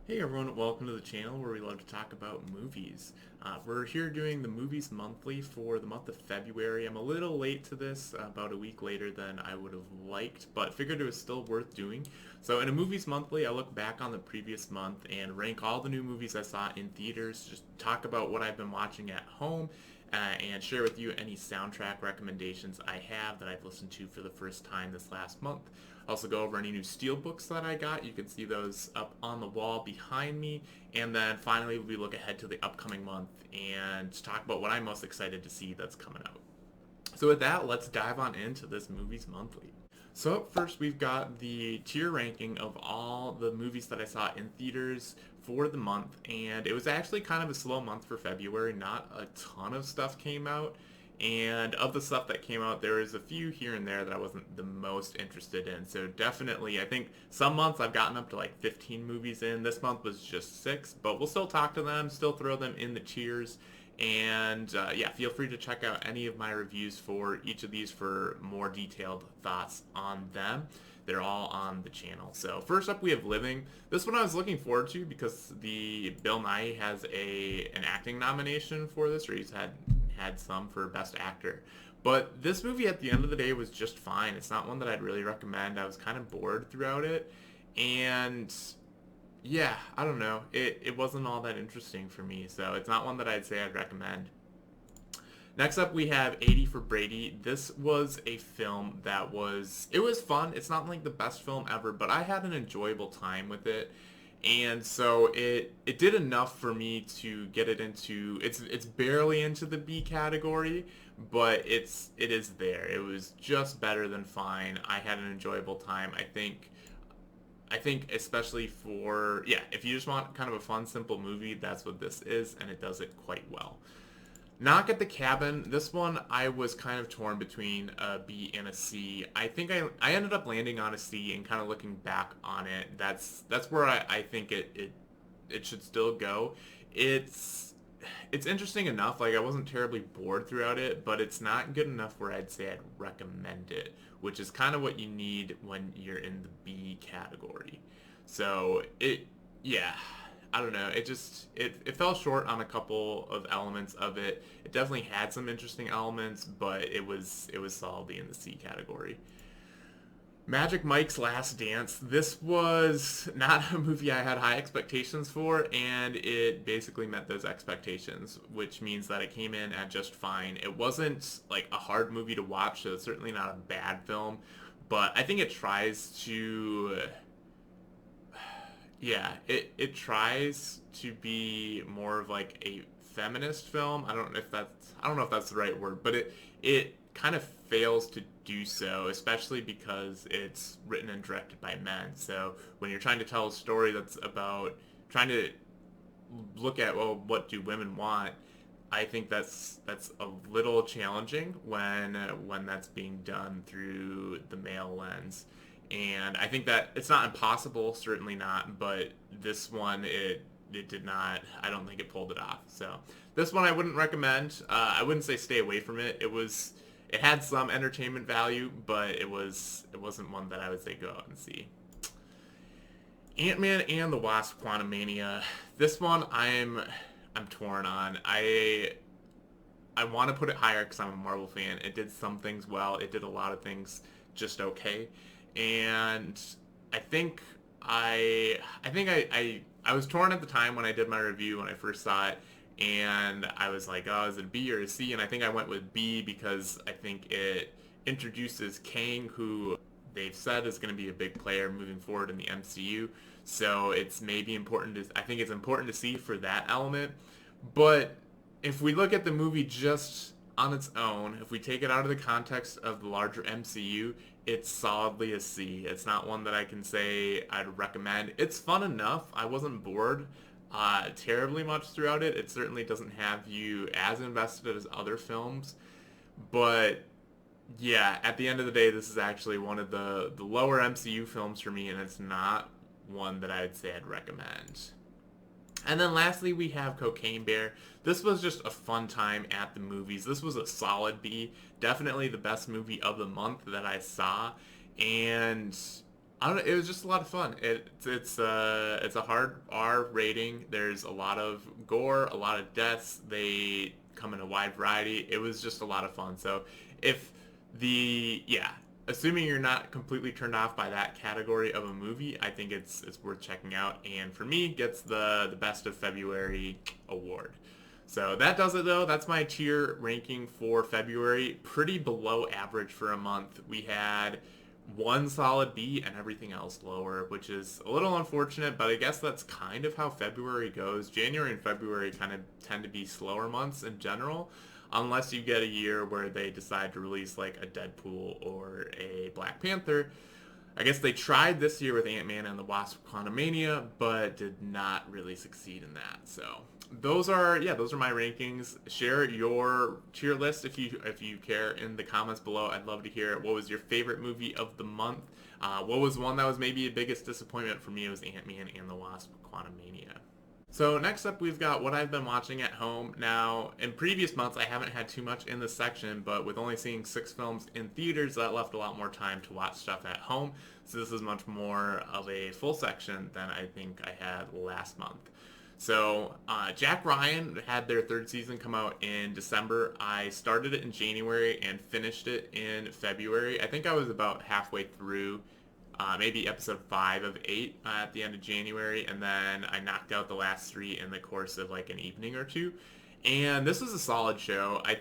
Hey everyone, welcome to the channel where we love to talk about movies. We're here doing the Movies Monthly for the month of February. I'm a little late to this, about a week later than I would have liked, but figured it was still worth doing. So in a Movies Monthly, I look back on the previous month and rank all the new movies I saw in theaters, just talk about what I've been watching at home, and share with you any soundtrack recommendations I have that I've listened to for the first time this last month. Also go over any new Steelbooks that I got. You can see those up on the wall behind me. And then finally, we look ahead to the upcoming month and talk about what I'm most excited to see that's coming out. So with that, let's dive on into this Movies Monthly. So up first, we've got the tier ranking of all the movies that I saw in theaters for the month. And it was actually kind of a slow month for February. Not a ton of stuff came out. And of the stuff that came out, there is a few here and there that I wasn't the most interested in. So definitely, I think some months I've gotten up to like 15 movies in. This month was just 6, but we'll still talk to them, still throw them in the tiers. And yeah, feel free to check out any of my reviews for each of these for more detailed thoughts on them. They're all on the channel. So first up, we have Living. This one I was looking forward to because the Bill Nighy has an acting nomination for this, or he's had some for Best Actor. But this movie at the end of the day was just fine. It's not one that I'd really recommend. I was kind of bored throughout it. And yeah, I don't know. It wasn't all that interesting for me. So it's not one that I'd say I'd recommend. Next up, we have 80 for Brady. This was a film that it was fun. It's not like the best film ever, but I had an enjoyable time with it. And so it did enough for me to get it into, it's barely into the B category, but it is there. It was just better than fine. I had an enjoyable time. I think especially for, yeah, if you just want kind of a fun, simple movie, that's what this is, and it does it quite well. Knock at the Cabin. This one I was kind of torn between a B and a C. I think I ended up landing on a C, and kind of looking back on it, that's where I think it should still go. It's interesting enough. Like, I wasn't terribly bored throughout it, but it's not good enough where I'd say I'd recommend it, which is kind of what you need when you're in the B category. So yeah, I don't know. It fell short on a couple of elements of it. It definitely had some interesting elements, but it was solidly in the C category. Magic Mike's Last Dance. This was not a movie I had high expectations for, and it basically met those expectations, which means that it came in at just fine. It wasn't like a hard movie to watch, so it's certainly not a bad film, but I think it tries to, yeah, it tries to be more of like a feminist film. I don't know if that's the right word, but it kind of fails to do so, especially because it's written and directed by men. So when you're trying to tell a story that's about trying to look at, well, what do women want, I think that's a little challenging when that's being done through the male lens. And I think that it's not impossible, certainly not, but this one it did not. I don't think it pulled it off. So this one I wouldn't recommend. I wouldn't say stay away from it. It had some entertainment value, but it wasn't one that I would say go out and see. Ant-Man and the Wasp: Quantumania. This one I'm torn on. I want to put it higher because I'm a Marvel fan. It did some things well. It did a lot of things just okay. And I think I was torn at the time when I did my review when I first saw it, and I was like, oh, is it a B or a C? And I think I went with B because I think it introduces Kang, who they've said is going to be a big player moving forward in the MCU. So it's maybe important I think it's important to see for that element. But if we look at the movie just on its own, if we take it out of the context of the larger MCU, it's solidly a C. It's not one that I can say I'd recommend. It's fun enough. I wasn't bored terribly much throughout it. It certainly doesn't have you as invested as other films. But yeah, at the end of the day, this is actually one of the lower MCU films for me, and it's not one that I'd say I'd recommend. And then lastly, we have Cocaine Bear. This was just a fun time at the movies. This was a solid B. Definitely the best movie of the month that I saw. And I don't know, it was just a lot of fun. It's a hard R rating. There's a lot of gore, a lot of deaths. They come in a wide variety. It was just a lot of fun. So if yeah, assuming you're not completely turned off by that category of a movie, I think it's worth checking out. And for me, gets the best of February award. So that does it though. That's my tier ranking for February. Pretty below average for a month. We had one solid B and everything else lower, which is a little unfortunate, but I guess that's kind of how February goes. January and February kind of tend to be slower months in general, unless you get a year where they decide to release like a Deadpool or a Black Panther. I guess they tried this year with Ant-Man and the Wasp: Quantumania, but did not really succeed in that. So those are my rankings. Share your tier list if you care in the comments below. I'd love to hear it. What was your favorite movie of the month? What was one that was maybe a biggest disappointment for me? It was Ant-Man and the Wasp: Quantumania. So next up, we've got what I've been watching at home. Now, in previous months, I haven't had too much in this section, but with only seeing 6 films in theaters, that left a lot more time to watch stuff at home. So this is much more of a full section than I think I had last month. So Jack Ryan had their 3rd season come out in December. I started it in January and finished it in February. I think I was about halfway through maybe episode 5 of 8 at the end of January, and then I knocked out the last 3 in the course of like an evening or two. And this is a solid show. I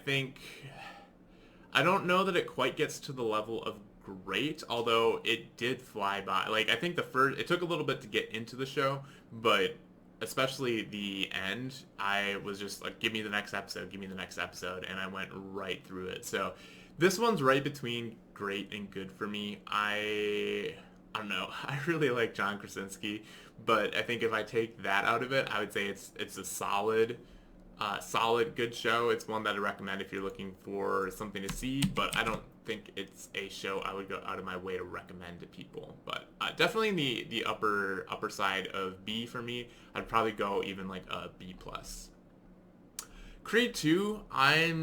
don't know that it quite gets to the level of great, although it did fly by. Like, I think it took a little bit to get into the show, but especially the end, I was just like, give me the next episode, and I went right through it. So this one's right between great and good for me. I don't know. I really like John Krasinski, but I think if I take that out of it, I would say it's a solid good show. It's one that I recommend if you're looking for something to see, but I don't think it's a show I would go out of my way to recommend to people. But definitely in the upper side of B for me. I'd probably go even like a B plus. Creed 2, I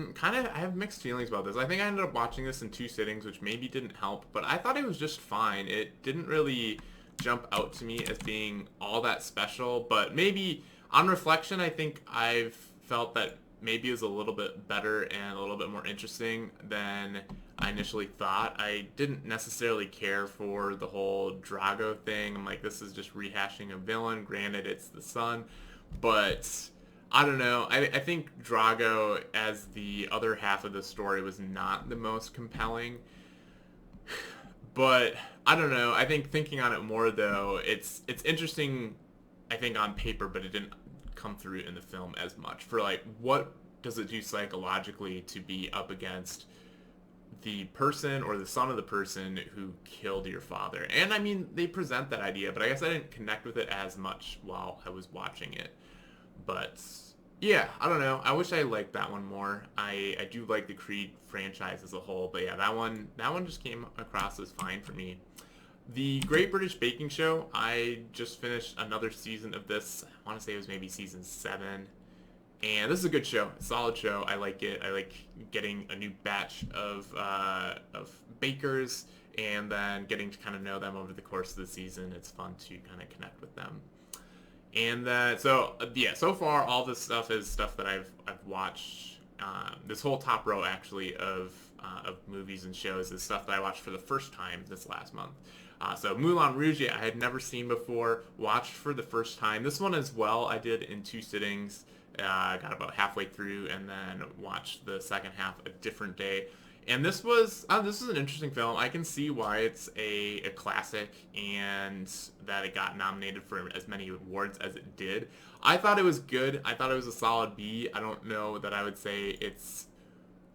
have mixed feelings about this. I think I ended up watching this in 2 sittings, which maybe didn't help, but I thought it was just fine. It didn't really jump out to me as being all that special, but maybe on reflection, I think I've felt that maybe it was a little bit better and a little bit more interesting than I initially thought. I didn't necessarily care for the whole Drago thing. I'm like, this is just rehashing a villain. Granted, it's the son, but I don't know. I think Drago as the other half of the story was not the most compelling. But I don't know. I think thinking on it more though, it's interesting, I think, on paper, but it didn't come through in the film as much. For like, what does it do psychologically to be up against the person or the son of the person who killed your father? And I mean, they present that idea, but I guess I didn't connect with it as much while I was watching it. But yeah, I don't know. I wish I liked that one more. I do like the Creed franchise as a whole, but yeah, that one just came across as fine for me. The Great British Baking Show, I just finished another season of this. I want to say it was maybe season 7. And this is a good show, a solid show. I like it. I like getting a new batch of bakers and then getting to kind of know them over the course of the season. It's fun to kind of connect with them. And so far all this stuff is stuff that I've watched. This whole top row actually of movies and shows is stuff that I watched for the first time this last month. So Moulin Rouge, I had never seen before, watched for the first time. This one as well, I did in 2 sittings. Got about halfway through and then watched the second half a different day. And this was an interesting film. I can see why it's a classic and that it got nominated for as many awards as it did. I thought it was good. I thought it was a solid B. I don't know that I would say it's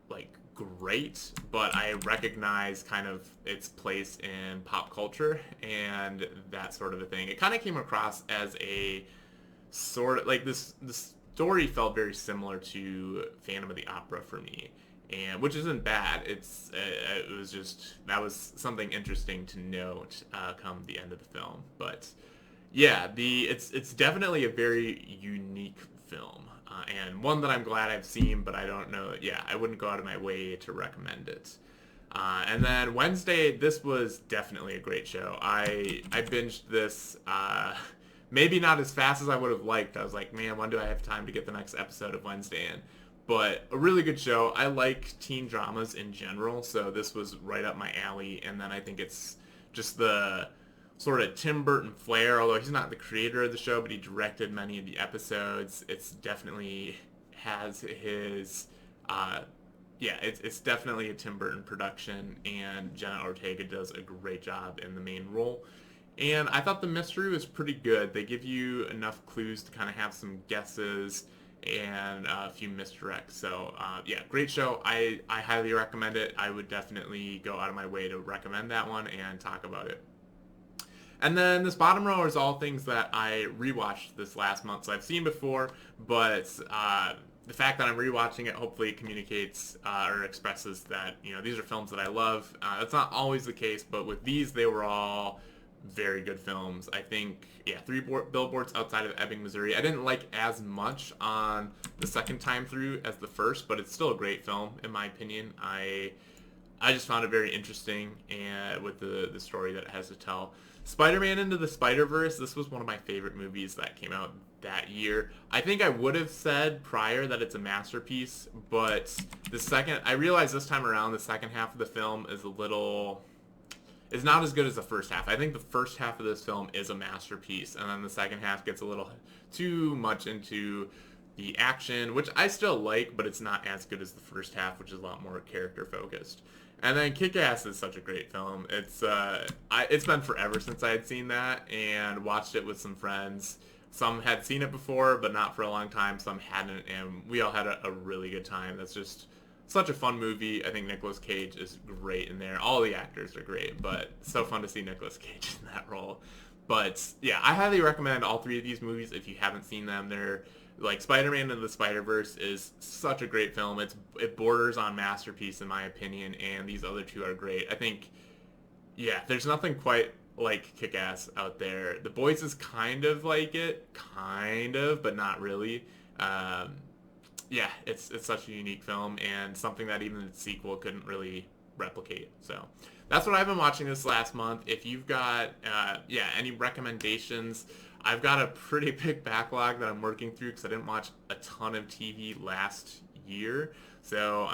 like great, but I recognize kind of its place in pop culture and that sort of a thing. It kind of came across as a sort of like this story felt very similar to Phantom of the Opera for me, and which isn't bad. It was just, that was something interesting to note come the end of the film. But yeah, it's definitely a very unique film and one that I'm glad I've seen, but I don't know. Yeah, I wouldn't go out of my way to recommend it. And then Wednesday, this was definitely a great show. I binged this, maybe not as fast as I would have liked. I was like, man, when do I have time to get the next episode of Wednesday in? But a really good show. I like teen dramas in general, so this was right up my alley. And then I think it's just the sort of Tim Burton flair, although he's not the creator of the show, but he directed many of the episodes. It's definitely has his it's definitely a Tim Burton production, and Jenna Ortega does a great job in the main role. And I thought the mystery was pretty good. They give you enough clues to kind of have some guesses and a few misdirects. So great show. I highly recommend it. I would definitely go out of my way to recommend that one and talk about it. And then this bottom row is all things that I rewatched this last month. So I've seen before, but the fact that I'm rewatching it hopefully communicates or expresses that, these are films that I love. That's not always the case, but with these, they were all very good films. I think, Three Billboards Outside of Ebbing, Missouri. I didn't like as much on the second time through as the first, but it's still a great film, in my opinion. I just found it very interesting and with the story that it has to tell. Spider-Man Into the Spider-Verse, this was one of my favorite movies that came out that year. I think I would have said prior that it's a masterpiece, but I realized this time around the second half of the film is not as good as the first half. I think the first half of this film is a masterpiece, and then the second half gets a little too much into the action, which I still like, but it's not as good as the first half, which is a lot more character focused. And then Kick-Ass is such a great film. It's been forever since I had seen that and watched it with some friends. Some had seen it before, but not for a long time. Some hadn't, and we all had a really good time. That's just such a fun movie. I think Nicolas Cage is great in there. All the actors are great, but it's so fun to see Nicolas Cage in that role. But yeah, I highly recommend all three of these movies if you haven't seen them. They're like Spider-Man and the Spider-Verse is such a great film. It borders on masterpiece in my opinion, and these other two are great. I think, there's nothing quite like Kick-Ass out there. The Boys is kind of like it, but not really. It's such a unique film and something that even the sequel couldn't really replicate. So that's what I've been watching this last month. If you've got any recommendations, I've got a pretty big backlog that I'm working through because I didn't watch a ton of TV last year. So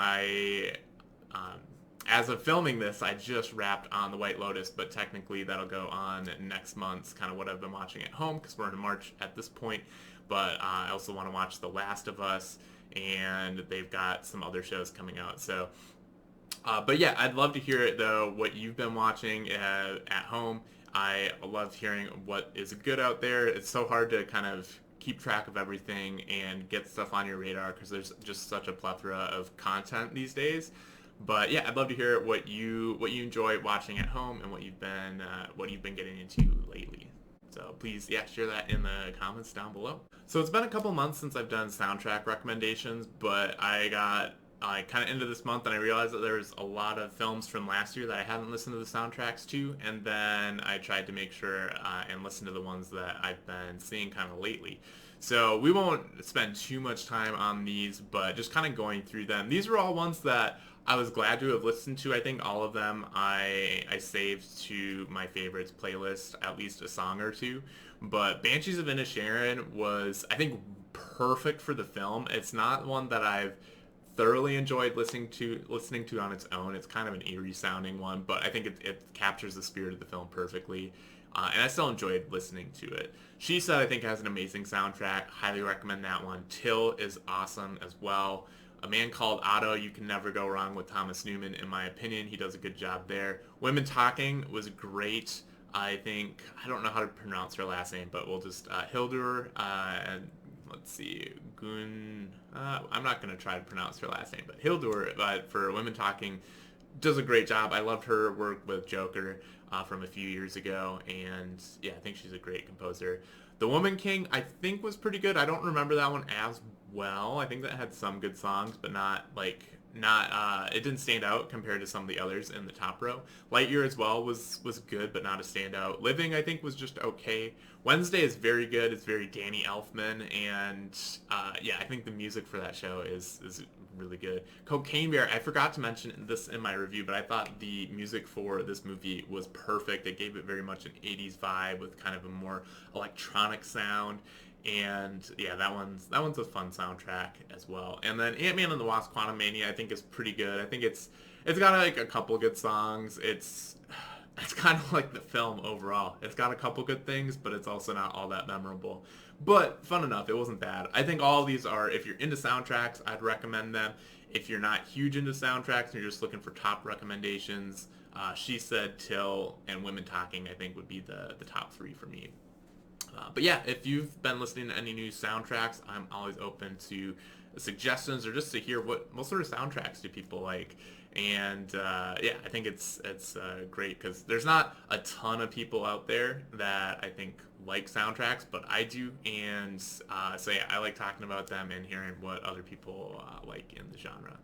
as of filming this, I just wrapped on The White Lotus, but technically that'll go on next month's kind of what I've been watching at home because we're in March at this point. But I also want to watch The Last of Us, and they've got some other shows coming out. So, I'd love to hear it though, what you've been watching at home. I love hearing what is good out there. It's so hard to kind of keep track of everything and get stuff on your radar because there's just such a plethora of content these days. But I'd love to hear what you enjoy watching at home and what you've been getting into lately. So please, share that in the comments down below. So it's been a couple months since I've done soundtrack recommendations, but I got kind of into this month and I realized that there's a lot of films from last year that I hadn't listened to the soundtracks to, and then I tried to make sure and listen to the ones that I've been seeing kind of lately. So we won't spend too much time on these, but just kind of going through them. These were all ones that I was glad to have listened to. I think all of them I saved to my favorites playlist, at least a song or two. But Banshees of Inisherin was, I think, perfect for the film. It's not one that I've thoroughly enjoyed listening to on its own. It's kind of an eerie sounding one, but I think it captures the spirit of the film perfectly. And I still enjoyed listening to it. She Said, I think, has an amazing soundtrack. Highly recommend that one. Till is awesome as well. A Man Called Otto, you can never go wrong with Thomas Newman, in my opinion. He does a good job there. Women Talking was great. I don't know how to pronounce her last name, but we'll just, Hildur, and let's see, I'm not going to try to pronounce her last name, but Hildur, for Women Talking, does a great job. I loved her work with Joker from a few years ago, and I think she's a great composer. The Woman King, I think, was pretty good. I don't remember that one as well. I think that had some good songs, but not not it didn't stand out compared to some of the others in the top row. Lightyear as well was good, but not a standout. Living, I think, was just okay. Wednesday is very good. It's very Danny Elfman, and yeah, I think the music for that show is really good. Cocaine Bear, I forgot to mention this in my review, but I thought the music for this movie was perfect. It gave it very much an 80s vibe with kind of a more electronic sound. And yeah, that one's a fun soundtrack as well. And then Ant-Man and the Wasp: Quantumania, I think, is pretty good. I think it's got like a couple good songs. It's kind of like the film overall. It's got a couple good things, but it's also not all that memorable. But fun enough. It wasn't bad. I think all of these are, if you're into soundtracks, I'd recommend them. If you're not huge into soundtracks and you're just looking for top recommendations, She Said, Till, and Women Talking, I think, would be the top three for me. But yeah, if you've been listening to any new soundtracks, I'm always open to suggestions or just to hear what sort of soundtracks do people like. And yeah, I think it's great because there's not a ton of people out there that I think like soundtracks, but I do. And so yeah, I like talking about them and hearing what other people like in the genre.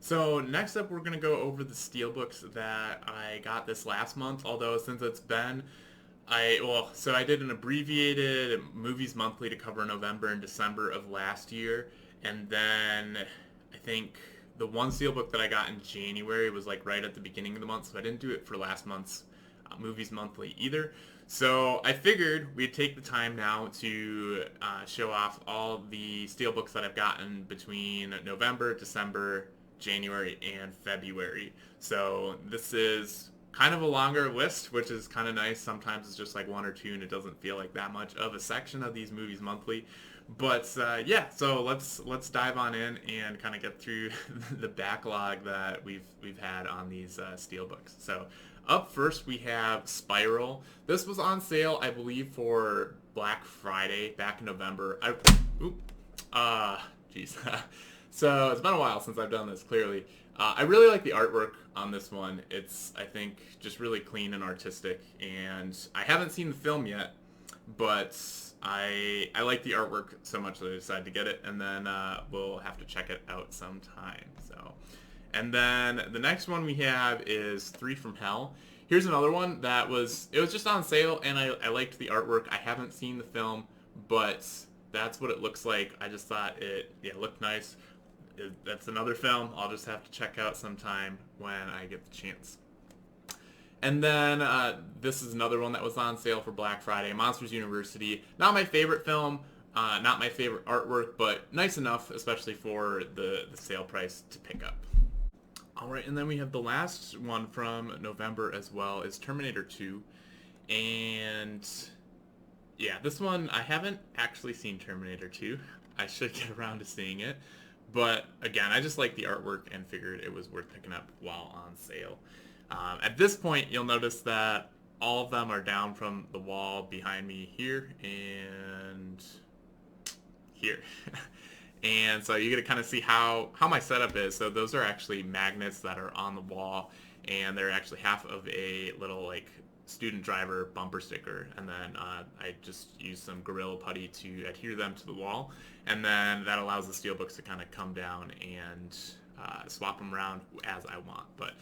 So next up, we're going to go over the Steelbooks that I got this last month, although since it's been so I did an abbreviated movies monthly to cover November and December of last year, and then I think the one Steelbook that I got in January was like right at the beginning of the month, so I didn't do it for last month's movies monthly either. So I figured we'd take the time now to show off all the Steelbooks that I've gotten between November, December, January, and February. So this is kind of a longer list, which is kind of nice. Sometimes it's just like one or two and it doesn't feel like that much of a section of these movies monthly. But yeah, so let's dive on in and kind of get through the backlog that we've had on these Steelbooks. So up first we have Spiral. This was on sale, I believe, for Black Friday back in November. Jeez. So it's been a while since I've done this, clearly. I really like the artwork on this one. It's, I think, just really clean and artistic. And I haven't seen the film yet, but I like the artwork so much that I decided to get it. And then we'll have to check it out sometime. And then the next one we have is Three from Hell. Here's another one that was just on sale, and I liked the artwork. I haven't seen the film, but that's what it looks like. I just thought it looked nice. That's another film I'll just have to check out sometime when I get the chance. And then this is another one that was on sale for Black Friday, Monsters University. Not my favorite film, not my favorite artwork, but nice enough, especially for the sale price to pick up. All right, and then we have the last one from November as well, is Terminator 2. And yeah, this one, I haven't actually seen Terminator 2. I should get around to seeing it. But again, I just like the artwork and figured it was worth picking up while on sale. At this point, you'll notice that all of them are down from the wall behind me here and here. And so you get to kind of see how my setup is. So those are actually magnets that are on the wall, and they're actually half of a little like student driver bumper sticker, and then I just use some Gorilla Putty to adhere them to the wall, and then that allows the Steelbooks to kind of come down and swap them around as I want. But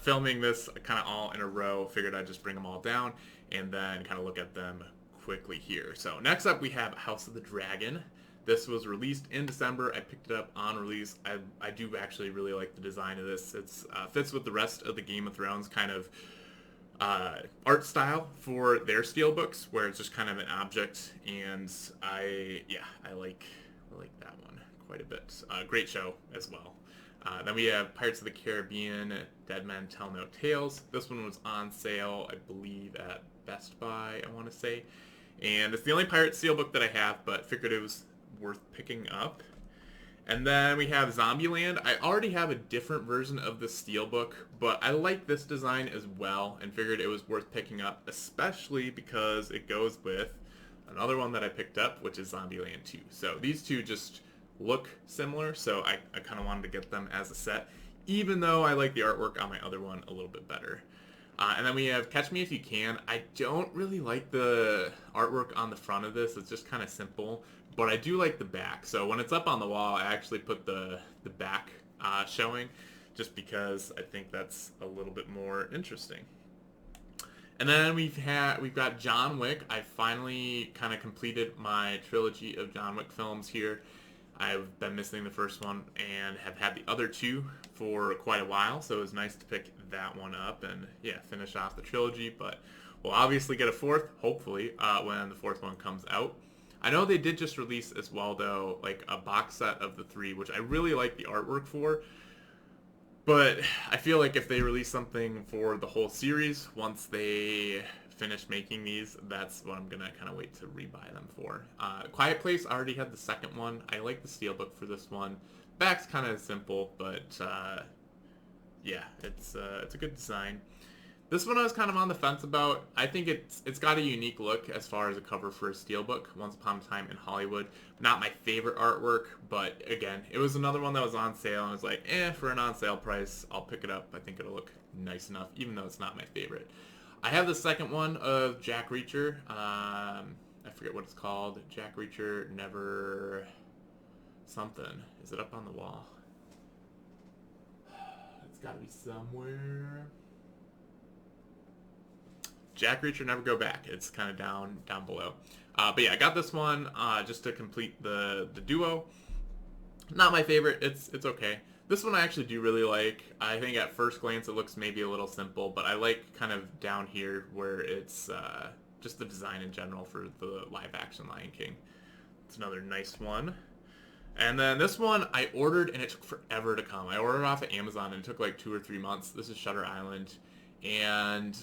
filming this kind of all in a row, figured I'd just bring them all down and then kind of look at them quickly here. So next up we have House of the Dragon. This was released in December. I picked it up on release. I do actually really like the design of this. It's fits with the rest of the Game of Thrones kind of art style for their Steelbooks, where it's just kind of an object, and I like that one quite a bit. Great show as well. Then we have Pirates of the Caribbean, Dead Men Tell No Tales. This one was on sale, I believe, at Best Buy, I want to say. And it's the only Pirate Steelbook that I have, but figured it was worth picking up. And then we have Zombieland. I already have a different version of the Steelbook, but I like this design as well and figured it was worth picking up, especially because it goes with another one that I picked up, which is Zombieland 2. So these two just look similar, so I kind of wanted to get them as a set, even though I like the artwork on my other one a little bit better. And then we have Catch Me If You Can. I don't really like the artwork on the front of this. It's just kind of simple, but I do like the back. So when it's up on the wall, I actually put the back showing, just because I think that's a little bit more interesting. And then we've got John Wick. I finally kind of completed my trilogy of John Wick films here. I've been missing the first one and have had the other two for quite a while, so it was nice to pick that one up and yeah, finish off the trilogy. But we'll obviously get a fourth, hopefully, when the fourth one comes out. I know they did just release as well, though, like a box set of the three, which I really like the artwork for. But I feel like if they release something for the whole series, once they finish making these, that's what I'm gonna kind of wait to rebuy them for. Quiet Place, I already had the second one. I like the steelbook for this one. Back's kind of simple, but yeah, it's a good design. This one I was kind of on the fence about. I think it's got a unique look as far as a cover for a steelbook, Once Upon a Time in Hollywood. Not my favorite artwork, but again, it was another one that was on sale, and I was like, for an on sale price, I'll pick it up. I think it'll look nice enough, even though it's not my favorite. I have the second one of Jack Reacher. I forget what it's called. Jack Reacher Never something. Is it up on the wall? It's got to be somewhere. Jack Reacher Never Go Back. It's kind of down below. But yeah, I got this one just to complete the duo. Not my favorite. It's okay. This one I actually do really like. I think at first glance it looks maybe a little simple, but I like kind of down here where it's just the design in general for the live action Lion King. It's another nice one. And then this one I ordered and it took forever to come. I ordered it off of Amazon and it took like 2 or 3 months. This is Shutter Island. And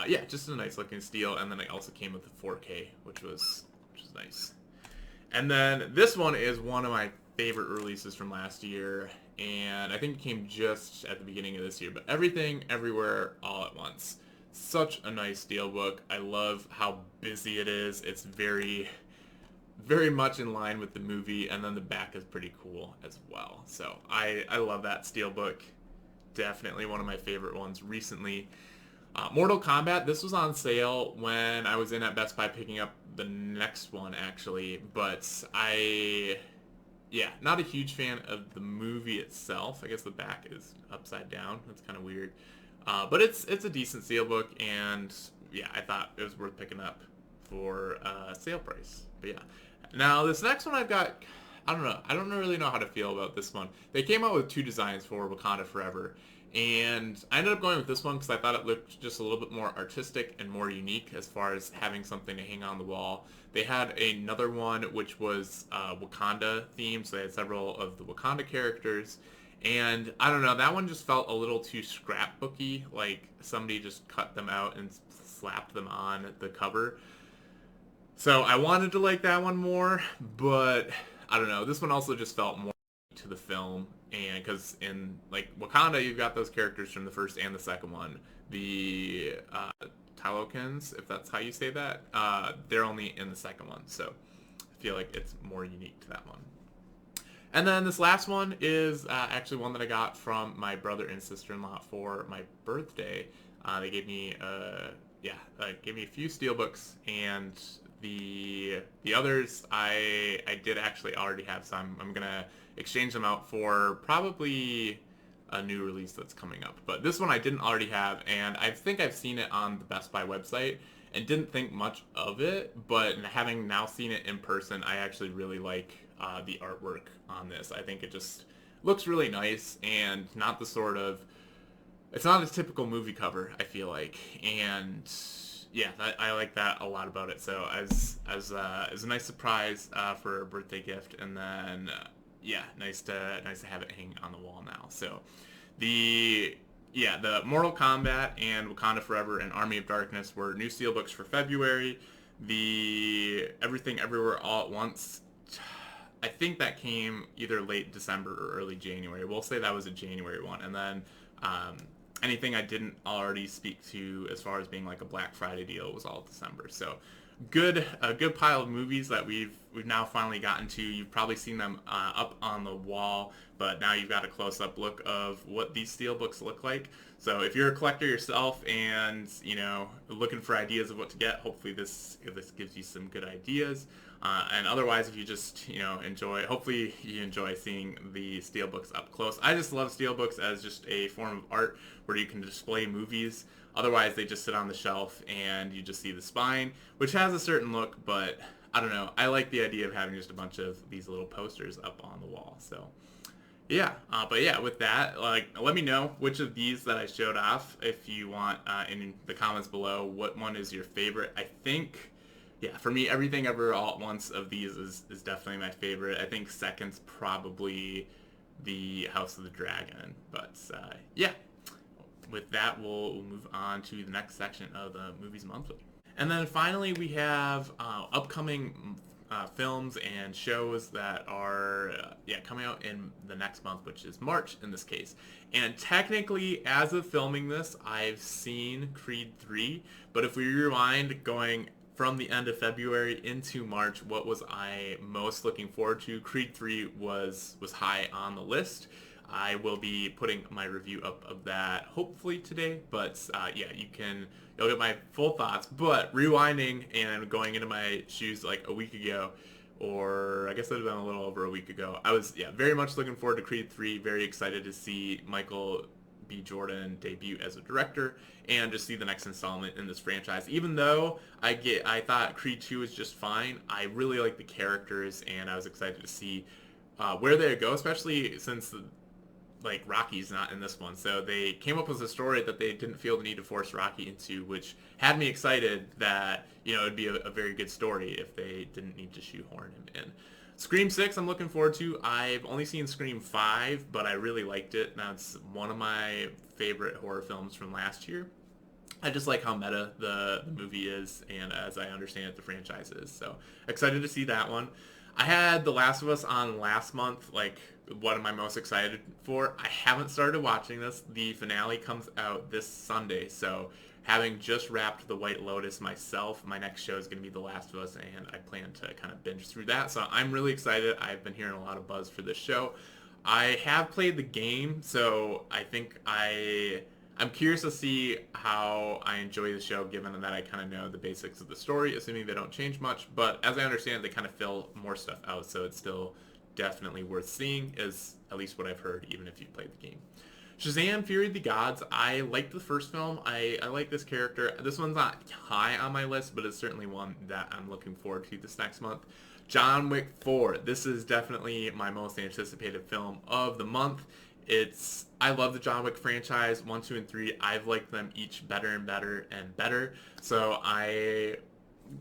yeah, just a nice looking steel. And then it also came with the 4K, which is nice. And then this one is one of my favorite releases from last year, and I think it came just at the beginning of this year, but Everything Everywhere All at Once. Such a nice steelbook. I love how busy it is. It's very, very much in line with the movie, and then the back is pretty cool as well. So I love that steelbook. Definitely one of my favorite ones recently. Mortal Kombat, this was on sale when I was in at Best Buy picking up the next one, actually, but yeah, not a huge fan of the movie itself. I guess the back is upside down. That's kind of weird. But it's a decent steelbook, and yeah, I thought it was worth picking up for sale price. But yeah. Now, this next one I've got, I don't know. I don't really know how to feel about this one. They came out with 2 designs for Wakanda Forever, and I ended up going with this one because I thought it looked just a little bit more artistic and more unique as far as having something to hang on the wall. They had another one which was Wakanda themed, so they had several of the Wakanda characters. And I don't know, that one just felt a little too scrapbooky, like somebody just cut them out and slapped them on the cover. So I wanted to like that one more, but I don't know, this one also just felt more to the film. And because in like Wakanda, you've got those characters from the first and the second one. The Talokans, if that's how you say that, they're only in the second one. So I feel like it's more unique to that one. And then this last one is actually one that I got from my brother and sister-in-law for my birthday. They gave me gave me a few steelbooks, and the others I did actually already have some. I'm gonna exchange them out for probably a new release that's coming up. But this one I didn't already have, and I think I've seen it on the Best Buy website and didn't think much of it, but having now seen it in person, I actually really like the artwork on this. I think it just looks really nice, and not the sort of, it's not a typical movie cover, I feel like, and yeah, I like that a lot about it. So as a nice surprise for a birthday gift, and then yeah, nice to have it hang on the wall now. So the Mortal Kombat and Wakanda Forever and Army of Darkness were new steelbooks for February. The Everything Everywhere All at Once, I think that came either late December or early January. We'll say that was a January one. And then anything I didn't already speak to as far as being like a Black Friday deal was all December. So a good pile of movies that we've we've now finally gotten to. You've probably seen them up on the wall, but now you've got a close-up look of what these Steelbooks look like. So if you're a collector yourself and, looking for ideas of what to get, hopefully this gives you some good ideas. And otherwise, if you just, hopefully you enjoy seeing the Steelbooks up close. I just love Steelbooks as just a form of art where you can display movies. Otherwise, they just sit on the shelf and you just see the spine, which has a certain look, but I don't know. I like the idea of having just a bunch of these little posters up on the wall. So yeah, but yeah, with that, let me know which of these that I showed off, if you want, in the comments below, what one is your favorite. I think, yeah, for me, Everything Ever All at Once of these is definitely my favorite. I think second's probably the House of the Dragon, but yeah, with that, we'll move on to the next section of the Movies Monthly. And then finally, we have upcoming films and shows that are coming out in the next month, which is March in this case. And technically, as of filming this, I've seen Creed 3, but if we rewind going from the end of February into March, what was I most looking forward to? Creed 3 was high on the list. I will be putting my review up of that hopefully today, but yeah, you'll get my full thoughts. But rewinding and going into my shoes like a week ago, or I guess it would have been a little over a week ago, I was very much looking forward to Creed 3, very excited to see Michael B. Jordan debut as a director and just see the next installment in this franchise. Even though I thought Creed 2 was just fine, I really like the characters and I was excited to see where they would go, especially since Rocky's not in this one. So they came up with a story that they didn't feel the need to force Rocky into, which had me excited that, it'd be a very good story if they didn't need to shoehorn him in. Scream 6 I'm looking forward to. I've only seen Scream 5, but I really liked it. That's one of my favorite horror films from last year. I just like how meta the movie is, and as I understand it, the franchise is. So excited to see that one. I had The Last of Us on last month, what am I most excited for? I haven't started watching this. The finale comes out this Sunday, so having just wrapped The White Lotus myself, my next show is going to be The Last of Us, and I plan to kind of binge through that. So I'm really excited. I've been hearing a lot of buzz for this show. I have played the game, so I think I'm curious to see how I enjoy the show, given that I kind of know the basics of the story, assuming they don't change much. But as I understand, they kind of fill more stuff out, so it's still definitely worth seeing, is at least what I've heard, even if you played the game. Shazam! Fury of the Gods. I liked the first film. I like this character. This one's not high on my list, but it's certainly one that I'm looking forward to this next month. John Wick 4. This is definitely my most anticipated film of the month. I love the John Wick franchise, 1, 2, and 3. I've liked them each better and better and better. So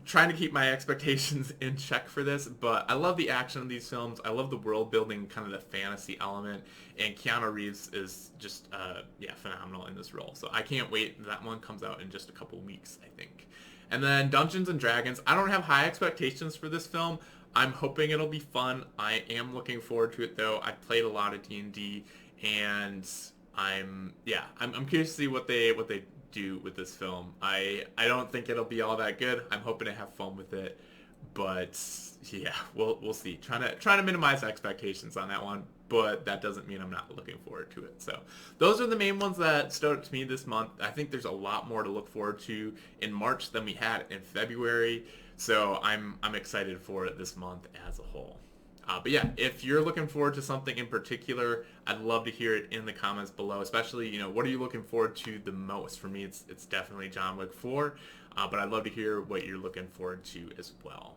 trying to keep my expectations in check for this, but I love the action of these films. I love the world building, kind of the fantasy element, and Keanu Reeves is just phenomenal in this role. So I can't wait. That one comes out in just a couple weeks, I think. And then Dungeons and Dragons. I don't have high expectations for this film. I'm hoping it'll be fun. I am looking forward to it though. I've played a lot of D&D, and I'm curious to see what they do with this film. I don't think it'll be all that good. I'm hoping to have fun with it, but yeah, we'll see. Trying to minimize expectations on that one, but that doesn't mean I'm not looking forward to it. So those are the main ones that stood out to me this month. I think there's a lot more to look forward to in March than we had in February. So I'm excited for it this month as a whole. But yeah, if you're looking forward to something in particular, I'd love to hear it in the comments below. Especially, what are you looking forward to the most? For me, it's definitely John Wick 4. But I'd love to hear what you're looking forward to as well.